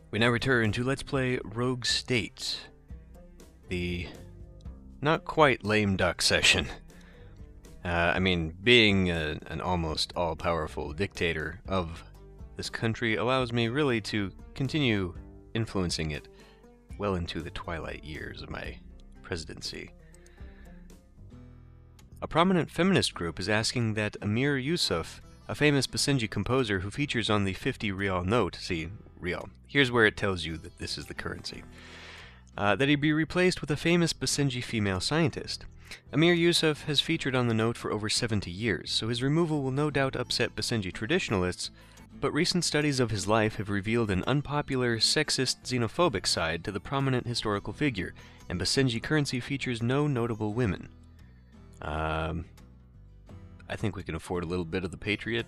We now return to Let's Play Rogue State, the not quite lame duck session. Being an almost all-powerful dictator of this country allows me really to continue influencing it well into the twilight years of my presidency. A prominent feminist group is asking that Amir Yusuf, a famous Basenji composer who features on the 50 rial note, see, rial, here's where it tells you that this is the currency, that he be replaced with a famous Basenji female scientist. Amir Yusuf has featured on the note for over 70 years, so his removal will no doubt upset Basenji traditionalists, but recent studies of his life have revealed an unpopular, sexist, xenophobic side to the prominent historical figure, and Basenji currency features no notable women. I think we can afford a little bit of the patriot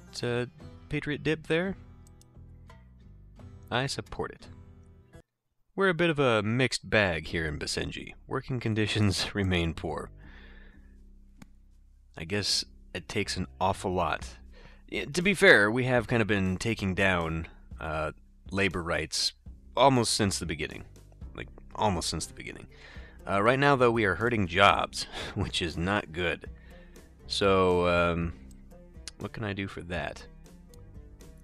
dip there. I support it. We're a bit of a mixed bag here in Basenji. Working conditions remain poor. I guess it takes an awful lot. To be fair, we have kind of been taking down labor rights almost since the beginning. Right now, though, we are hurting jobs, which is not good. So, what can I do for that?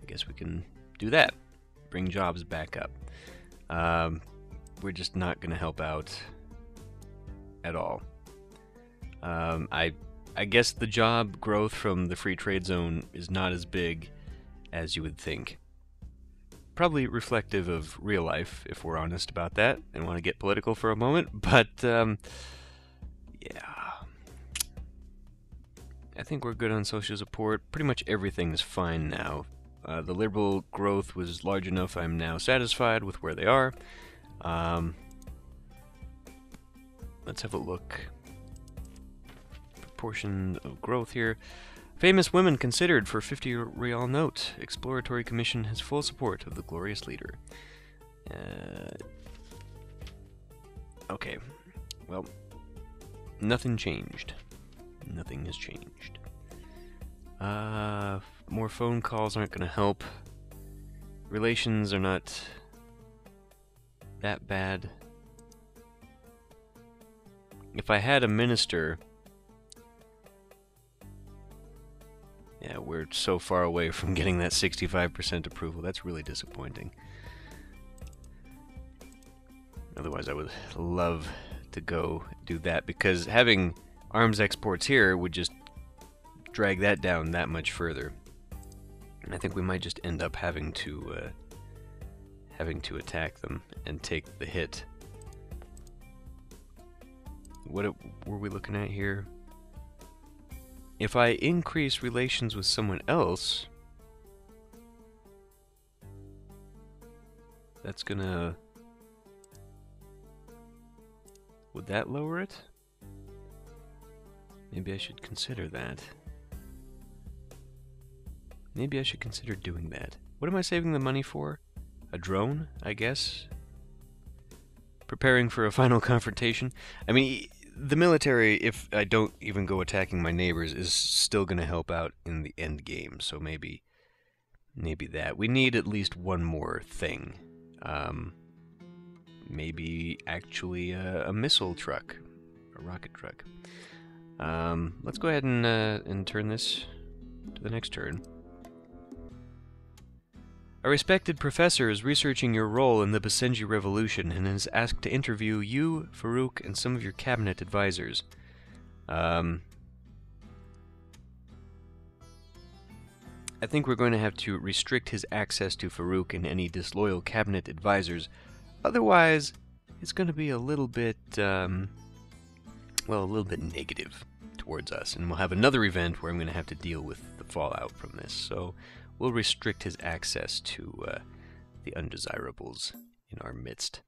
I guess we can do that. Bring jobs back up. We're just not going to help out at all. I guess the job growth from the free trade zone is not as big as you would think. Probably reflective of real life, if we're honest about that, and want to get political for a moment, but, yeah. I think we're good on social support. Pretty much everything is fine now. The liberal growth was large enough I'm now satisfied with where they are. Let's have a look. Proportion of growth here. Famous women considered for 50 rial note. Exploratory Commission has full support of the glorious leader. Okay. Well, nothing changed. Nothing has changed. More phone calls aren't going to help. Relations are not that bad. If I had a minister... Yeah, we're so far away from getting that 65% approval. That's really disappointing. Otherwise, I would love to go do that, because having arms exports here would just drag that down that much further. And I think we might just end up having to attack them and take the hit. What were we looking at here? If I increase relations with someone else, that's gonna... Would that lower it? Maybe I should consider that. Maybe I should consider doing that. What am I saving the money for? A drone, I guess? Preparing for a final confrontation? I mean, the military, if I don't even go attacking my neighbors, is still going to help out in the end game. So maybe that. We need at least one more thing. Maybe actually a missile truck, a rocket truck. Let's go ahead and turn this to the next turn. A respected professor is researching your role in the Basenji Revolution and is asked to interview you, Farouk, and some of your cabinet advisors. I think we're going to have to restrict his access to Farouk and any disloyal cabinet advisors. Otherwise, it's going to be a little bit, a little bit negative towards us. And we'll have another event where I'm going to have to deal with the fallout from this. So we'll restrict his access to the undesirables in our midst.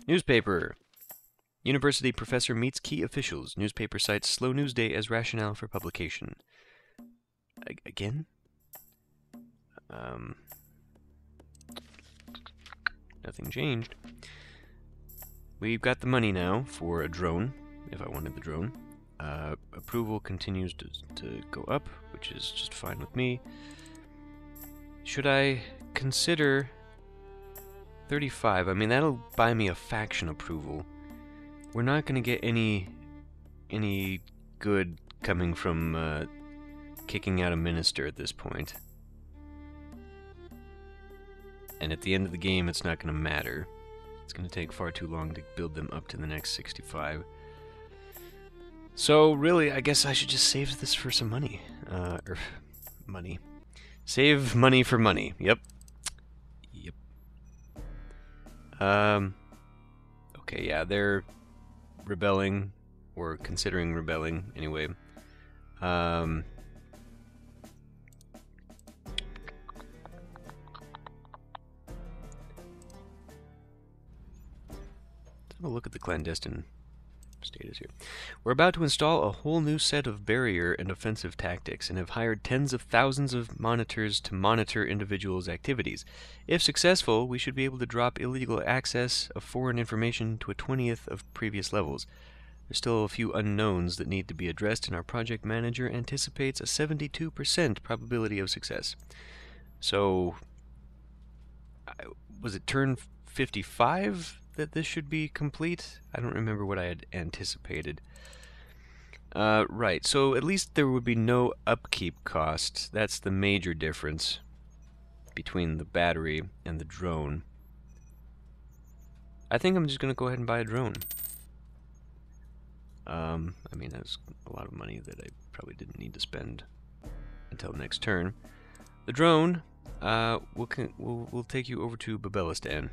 Newspaper. University professor meets key officials. Newspaper cites slow news day as rationale for publication. Again? Nothing changed. We've got the money now for a drone, if I wanted the drone. Approval continues to go up, which is just fine with me. Should I consider 35. I mean, that'll buy me a faction approval. We're not going to get any good coming from kicking out a minister at this point. And at the end of the game, it's not going to matter. It's going to take far too long to build them up to the next 65. So, really, I guess I should just save this for some money. Money. Save money for money. Yep. Yep. Okay, yeah, they're rebelling, or considering rebelling, anyway. Let's have a look at the clandestine status here. We're about to install a whole new set of barrier and offensive tactics and have hired tens of thousands of monitors to monitor individuals' activities. If successful, we should be able to drop illegal access of foreign information to a 20th of previous levels. There's still a few unknowns that need to be addressed, and our project manager anticipates a 72% probability of success. So, was it turn 55 that this should be complete? I don't remember what I had anticipated. Right, so at least there would be no upkeep costs. That's the major difference between the battery and the drone. I think I'm just going to go ahead and buy a drone. I mean, that's a lot of money that I probably didn't need to spend until next turn. The drone will take you over to Babelistan.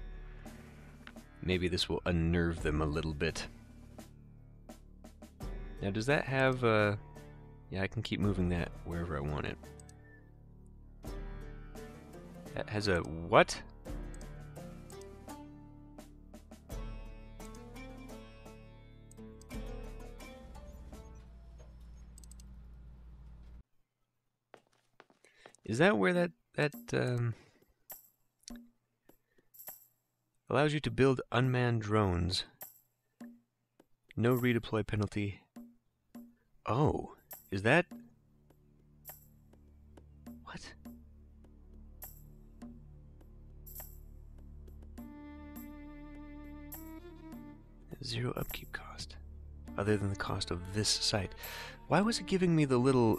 Maybe this will unnerve them a little bit. Now, does that have yeah, I can keep moving that wherever I want it. That has a what? Is that where that allows you to build unmanned drones? No redeploy penalty. Oh, is that... What? Zero upkeep cost, other than the cost of this site. Why was it giving me the little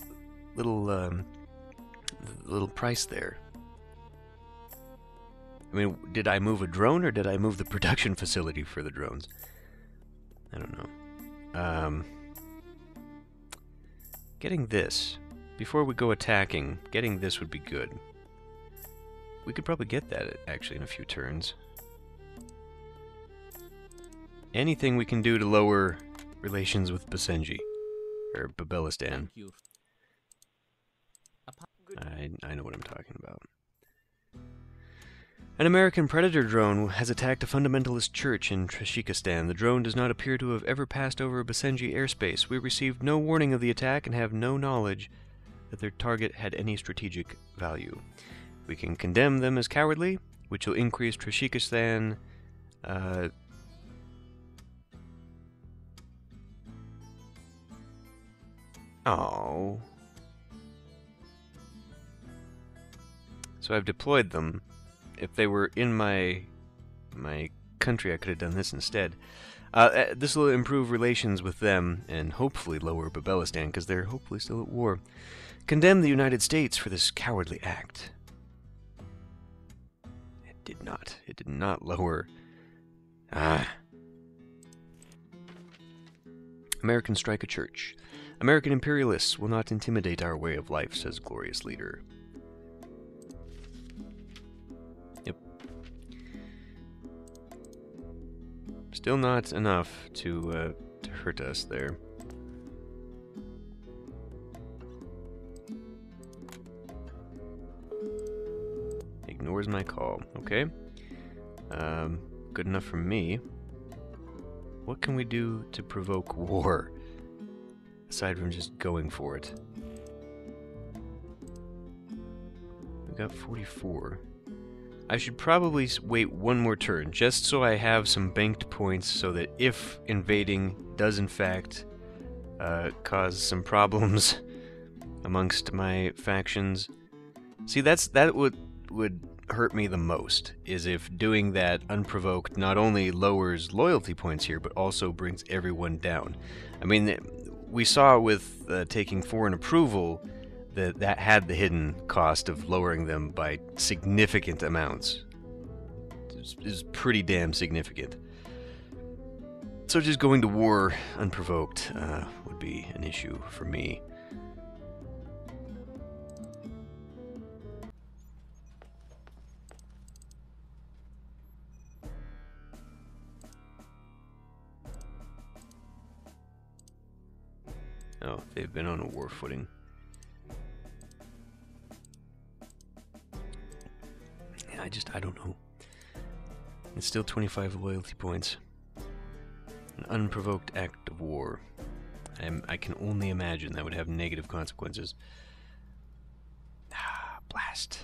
price there? I mean, did I move a drone or did I move the production facility for the drones? I don't know. Getting this, before we go attacking, getting this would be good. We could probably get that actually in a few turns. Anything we can do to lower relations with Basenji, or Babelistan. I know what I'm talking about. An American Predator drone has attacked a fundamentalist church in Trashikistan. The drone does not appear to have ever passed over Basenji airspace. We received no warning of the attack and have no knowledge that their target had any strategic value. We can condemn them as cowardly, which will increase Trashikistan... Oh. So I've deployed them. If they were in my country, I could have done this instead. This will improve relations with them and hopefully lower Babelistan, because they're hopefully still at war. Condemn the United States for this cowardly act. It did not. It did not lower. Americans strike a church. American imperialists will not intimidate our way of life, says glorious leader. Yep. Still not enough to hurt us there. Ignores my call. Okay. Good enough for me. What can we do to provoke war? Aside from just going for it. We got 44. I should probably wait one more turn, just so I have some banked points, so that if invading does in fact cause some problems amongst my factions. See, that would hurt me the most is if doing that unprovoked not only lowers loyalty points here, but also brings everyone down. I mean, we saw with taking foreign approval that had the hidden cost of lowering them by significant amounts. Is pretty damn significant. So just going to war unprovoked would be an issue for me. Oh, they've been on a war footing. Yeah, I don't know. It's still 25 loyalty points. An unprovoked act of war. I can only imagine that would have negative consequences. Ah, blast.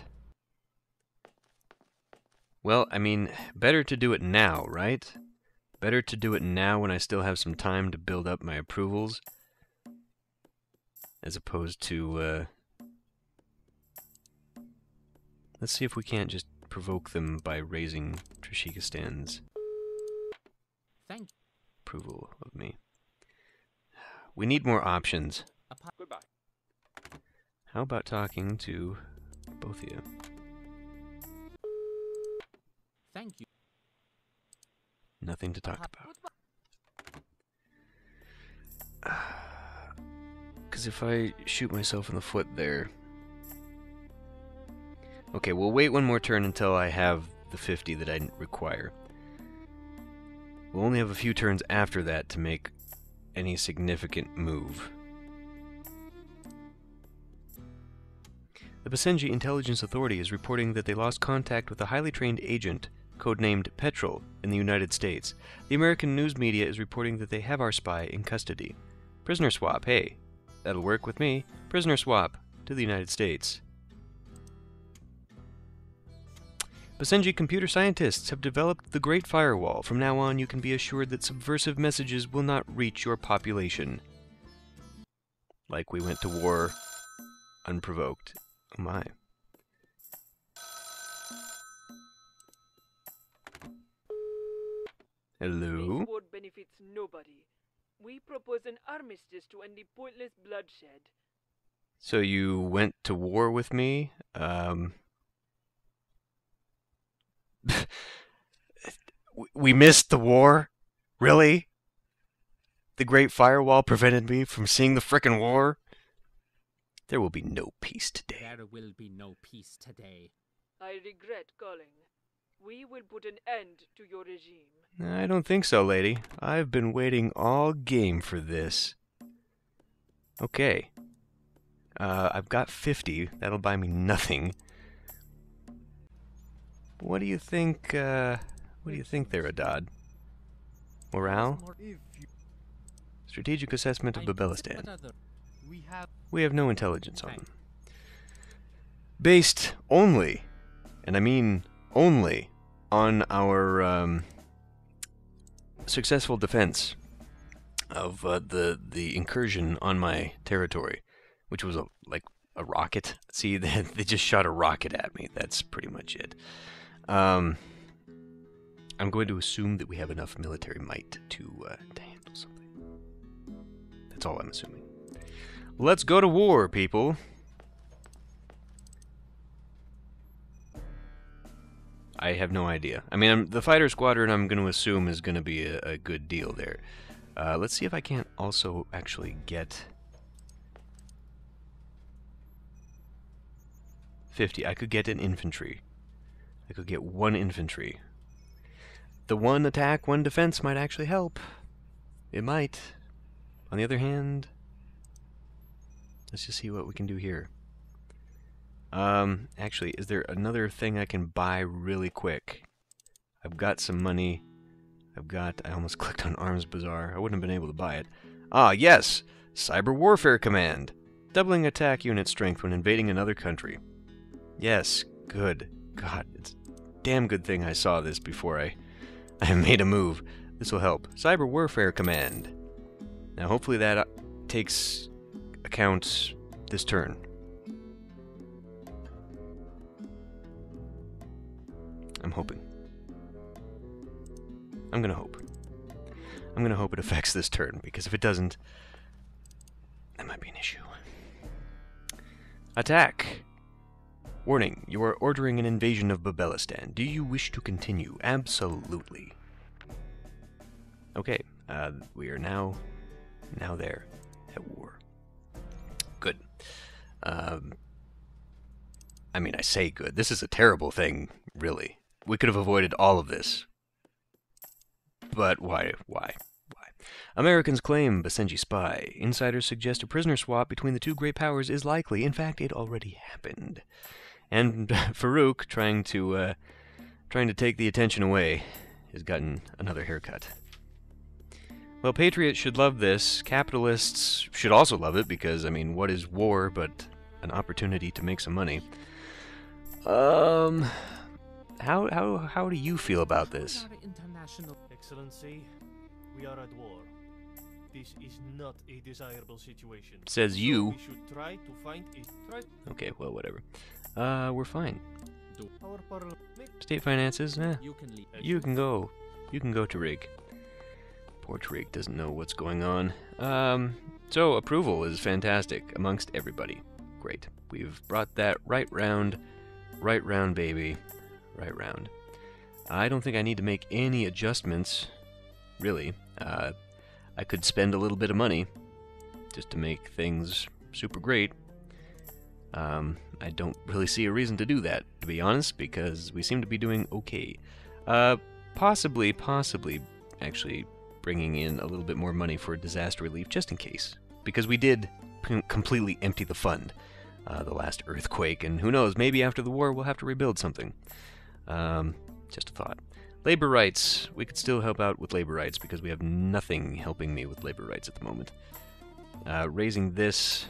Well, I mean, better to do it now, right? Better to do it now when I still have some time to build up my approvals, as opposed to, let's see if we can't just provoke them by raising Trashikistan's approval of me. We need more options. Goodbye. How about talking to both of you? Thank you. Nothing to talk about. Because if I shoot myself in the foot there... Okay, we'll wait one more turn until I have the 50 that I require. We'll only have a few turns after that to make any significant move. The Basenji Intelligence Authority is reporting that they lost contact with a highly trained agent, codenamed Petrol, in the United States. The American news media is reporting that they have our spy in custody. Prisoner swap, hey. That'll work with me. Prisoner swap to the United States. Basenji computer scientists have developed the Great Firewall. From now on, you can be assured that subversive messages will not reach your population. Like we went to war unprovoked. Oh my. Hello? This war benefits nobody. We propose an armistice to end the pointless bloodshed. So you went to war with me? We missed the war? Really? The Great Firewall prevented me from seeing the frickin' war? There will be no peace today. There will be no peace today. I regret calling. We will put an end to your regime. I don't think so, lady. I've been waiting all game for this. Okay. I've got 50. That'll buy me nothing. What do you think, there, Adad? Morale? Strategic assessment of Babelistan. We have no intelligence on them. Based only, and I mean only, on our, successful defense of, the incursion on my territory, which was like a rocket. See, they just shot a rocket at me. That's pretty much it. I'm going to assume that we have enough military might to handle something. That's all I'm assuming. Let's go to war, people. I have no idea. I mean, the fighter squadron I'm going to assume is going to be a good deal there. Let's see if I can't also actually get 50. I could get an infantry. I could get 1 infantry. The 1 attack, 1 defense might actually help. It might. On the other hand, let's just see what we can do here. Actually, is there another thing I can buy really quick? I've got some money. I almost clicked on Arms Bazaar. I wouldn't have been able to buy it. Ah, yes! Cyber Warfare Command. Doubling attack unit strength when invading another country. Yes, good. God, it's a damn good thing I saw this before I made a move. This will help. Cyber Warfare Command. Now, hopefully that takes account this turn. I'm hoping. I'm gonna hope. I'm gonna hope it affects this turn, because if it doesn't, that might be an issue. Attack! Warning, you are ordering an invasion of Babelistan. Do you wish to continue? Absolutely. Okay, we are now there, at war. Good. I mean, I say good. This is a terrible thing, really. We could have avoided all of this. But why? Americans claim Basenji spy. Insiders suggest a prisoner swap between the two great powers is likely. In fact, it already happened. And Farouk, trying to take the attention away, has gotten another haircut. Well, patriots should love this. Capitalists should also love it because, I mean, what is war but an opportunity to make some money? How do you feel about this? Excellency, we are at war. This is not a desirable situation. Says you. We should try to find a Okay, well, whatever. We're fine. Our parliament. State finances, You can leave. you can go. You can go, Tariq. Poor Tariq doesn't know what's going on. So approval is fantastic amongst everybody. Great. We've brought that right round, baby. Right round. I don't think I need to make any adjustments, really. I could spend a little bit of money just to make things super great. I don't really see a reason to do that, to be honest, because we seem to be doing okay. Possibly, actually bringing in a little bit more money for disaster relief, just in case. Because we did completely empty the fund the last earthquake, and who knows, maybe after the war we'll have to rebuild something. Just a thought. Labor rights. We could still help out with labor rights, because we have nothing helping me with labor rights at the moment. Raising this...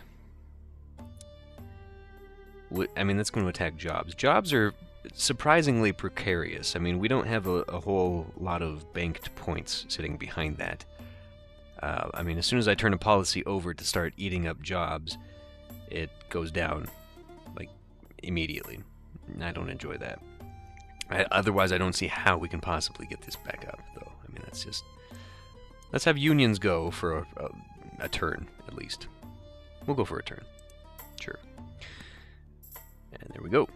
I mean, that's going to attack jobs. Jobs are surprisingly precarious. I mean, we don't have a whole lot of banked points sitting behind that. I mean, as soon as I turn a policy over to start eating up jobs, it goes down, like, immediately. I don't enjoy that. Otherwise, I don't see how we can possibly get this back up, though. I mean, that's just... Let's have unions go for a turn, at least. We'll go for a turn. Sure. And there we go.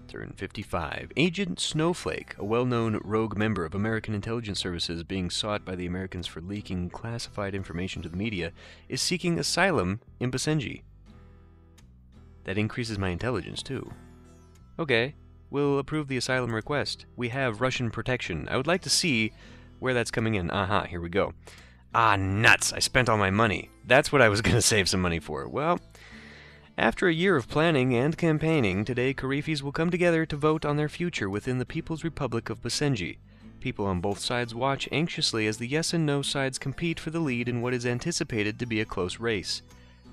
Turn 55. Agent Snowflake, a well-known rogue member of American intelligence services being sought by the Americans for leaking classified information to the media, is seeking asylum in Basenji. That increases my intelligence, too. Okay, we'll approve the asylum request. We have Russian protection. I would like to see where that's coming in. Aha, here we go. Ah, nuts! I spent all my money. That's what I was going to save some money for. Well... After a year of planning and campaigning, today Karifis will come together to vote on their future within the People's Republic of Basenji. People on both sides watch anxiously as the yes and no sides compete for the lead in what is anticipated to be a close race.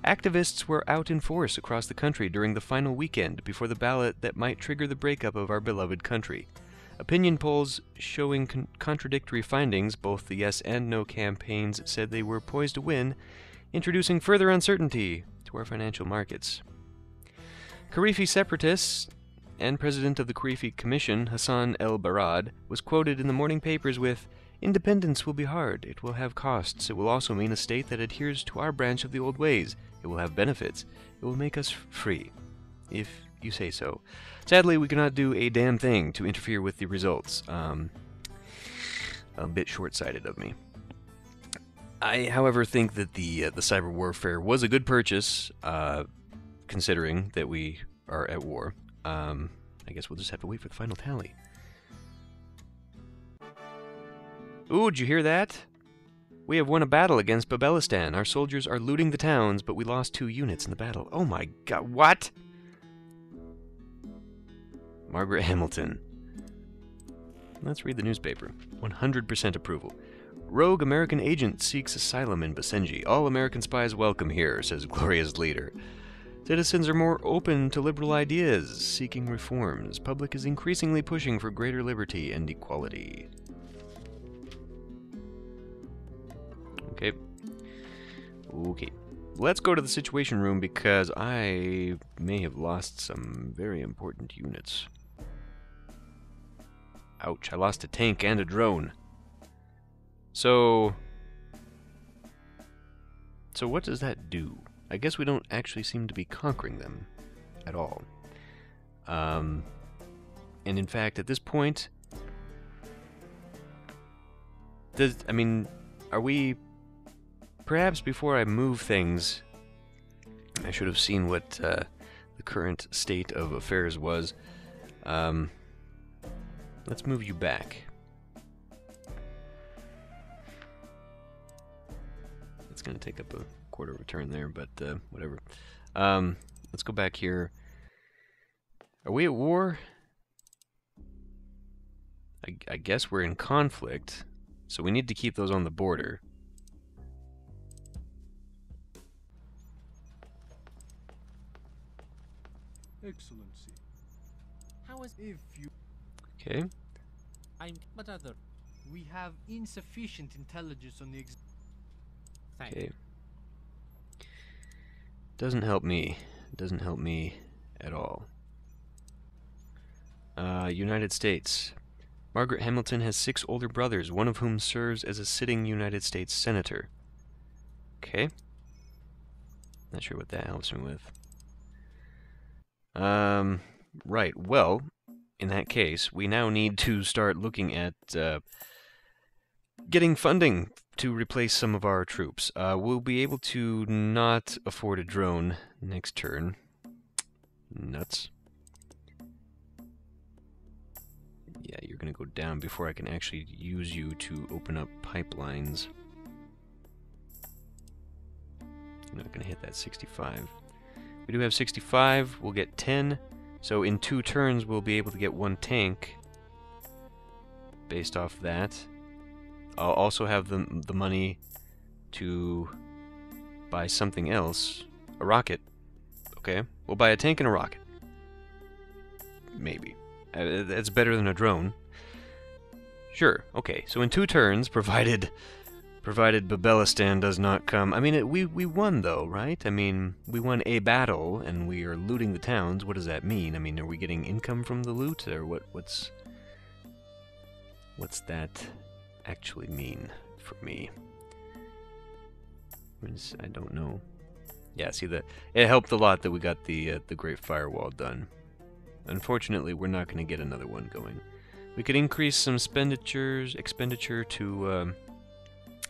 Activists were out in force across the country during the final weekend before the ballot that might trigger the breakup of our beloved country. Opinion polls showing contradictory findings, both the yes and no campaigns said they were poised to win, introducing further uncertainty to our financial markets. Karifi separatists and president of the Karifi Commission, Hassan El-Barad, was quoted in the morning papers with, "Independence will be hard. It will have costs. It will also mean a state that adheres to our branch of the old ways. It will have benefits. It will make us free, if you say so. Sadly, we cannot do a damn thing to interfere with the results." A bit short-sighted of me. I, however, think that the cyber warfare was a good purchase, considering that we are at war. I guess we'll just have to wait for the final tally. Ooh, did you hear that? We have won a battle against Babelistan. Our soldiers are looting the towns, but we lost 2 units in the battle. Oh my god, what? Margaret Hamilton. Let's read the newspaper. 100% approval. Rogue American agent seeks asylum in Basenji. All American spies welcome here, says glorious leader. Citizens are more open to liberal ideas, seeking reforms. Public is increasingly pushing for greater liberty and equality. Okay. Let's go to the Situation Room because I may have lost some very important units. Ouch, I lost a tank and a drone. So what does that do? I guess we don't actually seem to be conquering them at all. And in fact, at this point, are we... Perhaps before I move things, I should have seen what the current state of affairs was. Let's move you back. It's going to take up a quarter of a turn there, but whatever. Let's go back here. Are we at war? I guess we're in conflict, so we need to keep those on the border. Excellency. How is If you... Okay. but other? We have insufficient intelligence on the Thank Okay. Doesn't help me. Doesn't help me at all. United States. Margaret Hamilton has 6 older brothers, one of whom serves as a sitting United States Senator. Okay. Not sure what that helps me with. Right, well, in that case, we now need to start looking at getting funding to replace some of our troops. We'll be able to not afford a drone next turn. Nuts. Yeah, you're gonna go down before I can actually use you to open up pipelines. I'm not gonna hit that 65. We do have 65, we'll get 10. So in 2 turns we'll be able to get 1 tank based off that. I'll also have the money to buy something else. A rocket. Okay, we'll buy a tank and a rocket. Maybe. That's better than a drone. Sure, okay, so in 2 turns, provided Babelistan does not come... I mean, we won, though, right? I mean, we won a battle, and we are looting the towns. What does that mean? I mean, are we getting income from the loot, or what's that actually mean for me? I don't know. Yeah, see, it helped a lot that we got the Great Firewall done. Unfortunately, we're not going to get another one going. We could increase some expenditure to...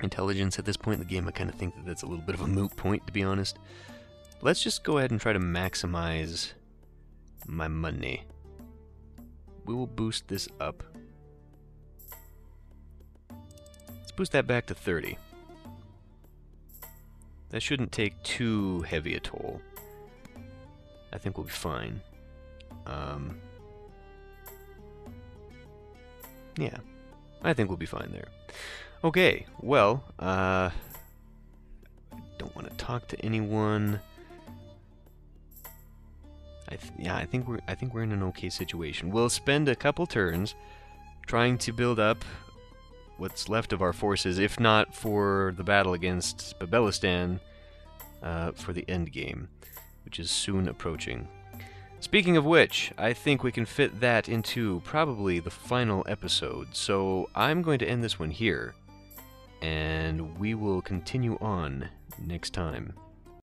intelligence at this point in the game. I kind of think that that's a little bit of a moot point, to be honest. Let's just go ahead and try to maximize my money. We will boost this up. Let's boost that back to 30. That shouldn't take too heavy a toll. I think we'll be fine. Yeah, I think we'll be fine there. Okay, well, I don't want to talk to anyone. I think we're in an okay situation. We'll spend a couple turns trying to build up what's left of our forces, if not for the battle against Babelistan, for the end game, which is soon approaching. Speaking of which, I think we can fit that into probably the final episode. So I'm going to end this one here, and we will continue on next time.